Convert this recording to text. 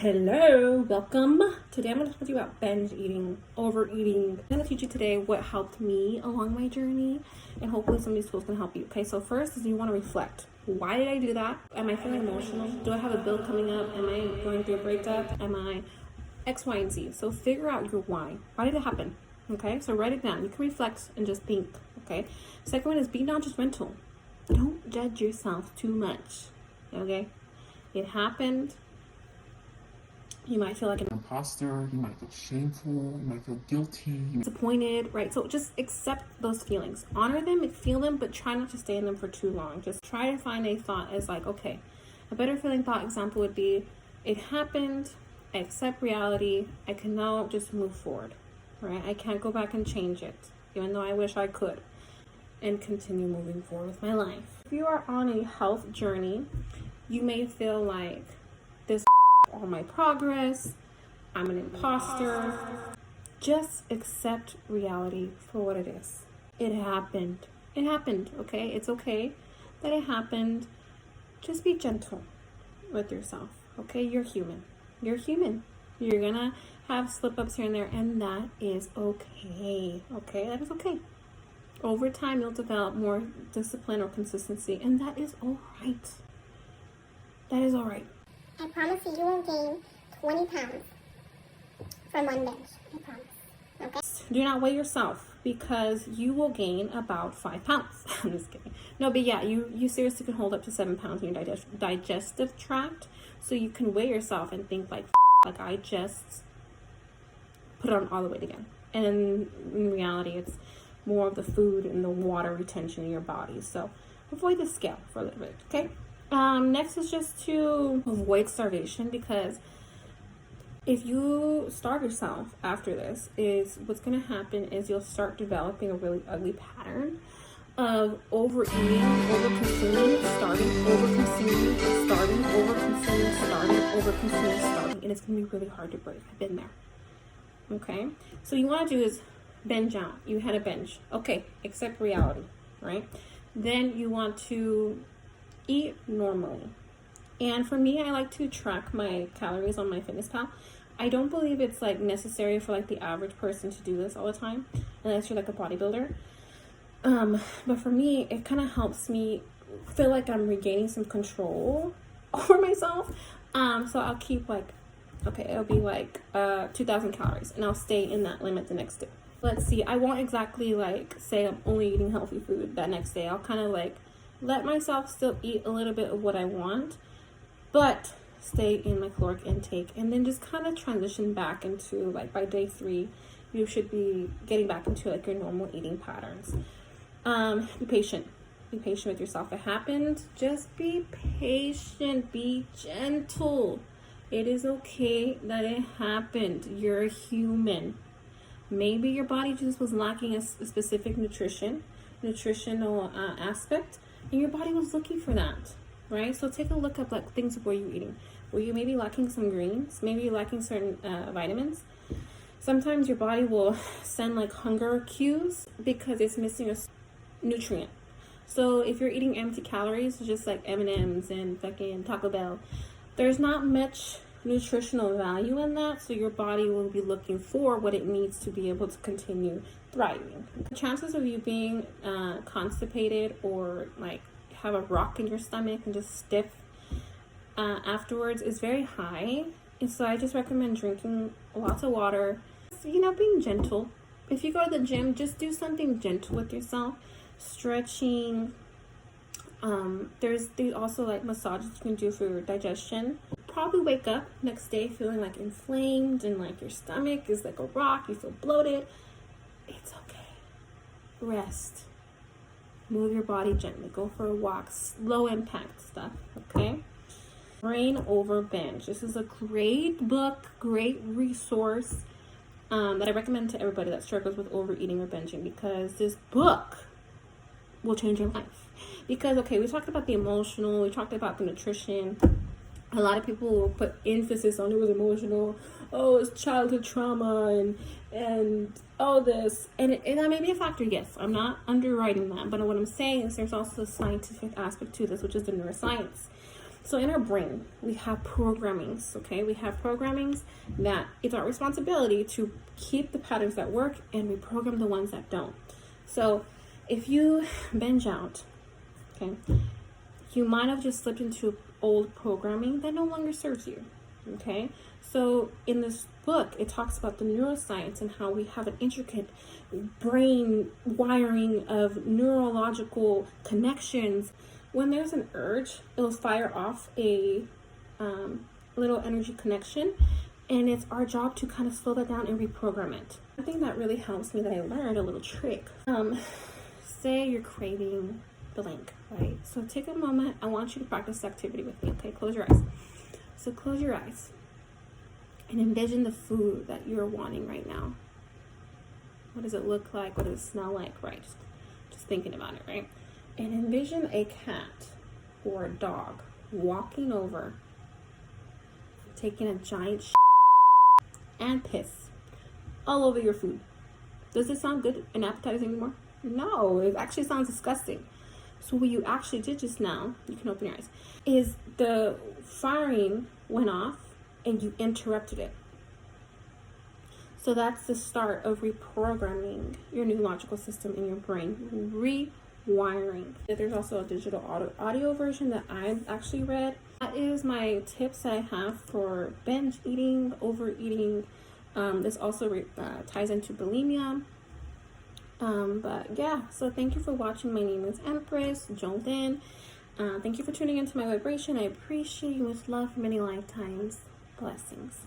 Hello, welcome. Today I'm going to talk to you about binge eating, overeating. I'm going to teach you today what helped me along my journey, and hopefully some of these tools can help you. Okay, so first is you want to reflect. Why did I do that? Am I feeling emotional? Do I have a bill coming up? Am I going through a breakup? Am I X, Y, and Z? So figure out your why. Why did it happen? Okay, so write it down. You can reflect and just think. Okay, second one is be non-judgmental. Don't judge yourself too much. Okay, it happened. You might feel like an imposter, you might feel shameful, you might feel guilty, disappointed, right? So just accept those feelings. Honor them and feel them, but try not to stay in them for too long. Just try to find a thought as like, okay, a better feeling thought example would be, it happened, I accept reality, I can now just move forward, right? I can't go back and change it, even though I wish I could, and continue moving forward with my life. If you are on a health journey, you may feel like this all my progress, I'm an imposter. Just accept reality for what it is. It happened. It happened, okay? It's okay that it happened. Just be gentle with yourself, okay? You're human. You're human. You're gonna have slip-ups here and there, and that is okay, okay? That is okay. Over time, you'll develop more discipline or consistency, and that is all right. That is all right. I promise you won't gain 20 pounds from one binge. I promise. Okay? Do not weigh yourself because you will gain about 5 pounds. I'm just kidding. No, but yeah, you seriously can hold up to 7 pounds in your digestive tract. So you can weigh yourself and think like I just put on all the weight again. And in reality, it's more of the food and the water retention in your body. So avoid the scale for a little bit, okay? Next is just to avoid starvation, because if you starve yourself after this, is what's going to happen is you'll start developing a really ugly pattern of overeating, overconsuming, starving, overconsuming, starving, overconsuming, starving, overconsuming, starving, and it's going to be really hard to break. I've been there. Okay, so you want to do is binge out. You had a binge. Okay, accept reality, right? Then you want to eat normally. And for me, I like to track my calories on MyFitnessPal. I don't believe it's like necessary for like the average person to do this all the time, unless you're like a bodybuilder. But for me, it kind of helps me feel like I'm regaining some control over myself. So I'll keep like, okay, it'll be like 2,000 calories, and I'll stay in that limit the next day. Let's see, I won't exactly like say I'm only eating healthy food that next day. I'll kind of like let myself still eat a little bit of what I want, but stay in my caloric intake, and then just kind of transition back into like by day 3, you should be getting back into like your normal eating patterns. Be patient. Be patient with yourself. It happened. Just be patient. Be gentle. It is okay that it happened. You're a human. Maybe your body just was lacking a specific nutritional aspect, and your body was looking for that, right? So take a look at like things where you're eating. Were you maybe lacking some greens? Maybe you're lacking certain vitamins. Sometimes your body will send like hunger cues because it's missing a nutrient. So if you're eating empty calories, just like M&Ms and fucking Taco Bell, there's not much nutritional value in that. So your body will be looking for what it needs to be able to continue thriving. The chances of you being constipated or like have a rock in your stomach and just stiff afterwards is very high. And so I just recommend drinking lots of water, being gentle. If you go to the gym, just do something gentle with yourself, stretching. There's also like massages you can do for your digestion. Probably wake up next day feeling like inflamed and like your stomach is like a rock, you feel bloated. It's okay. Rest. Move your body gently. Go for a walk. Low impact stuff, okay? Brain Over Binge. This is a great book, great resource that I recommend to everybody that struggles with overeating or binging, because this book will change your life. Because, okay, we talked about the emotional, we talked about the nutrition. A lot of people will put emphasis on it was emotional, oh, it's childhood trauma, and all this. And that may be a factor, yes. I'm not underwriting that. But what I'm saying is there's also a scientific aspect to this, which is the neuroscience. So in our brain, we have programmings, okay? We have programmings that it's our responsibility to keep the patterns that work and reprogram the ones that don't. So if you binge out, okay, you might have just slipped into old programming that no longer serves you, okay? So in this book, it talks about the neuroscience and how we have an intricate brain wiring of neurological connections. When there's an urge, it'll fire off a little energy connection, and it's our job to kind of slow that down and reprogram it. One thing that really helps me that I learned, a little trick, say you're craving blank, right? So take a moment. I want you to practice this activity with me, okay? Close your eyes. So close your eyes and envision the food that you're wanting right now. What does it look like? What does it smell like? Right? Just thinking about it, right? And envision a cat or a dog walking over, taking a giant and piss all over your food. Does it sound good and appetizing anymore? No, it actually sounds disgusting. So what you actually did just now, you can open your eyes, is the firing went off and you interrupted it. So that's the start of reprogramming your neurological system in your brain, rewiring. There's also a digital audio version that I've actually read. That is my tips I have for binge eating, overeating. This also ties into bulimia. But yeah, so thank you for watching. My name is Empress Jolden. Thank you for tuning into my vibration. I appreciate you with love for many lifetimes. Blessings.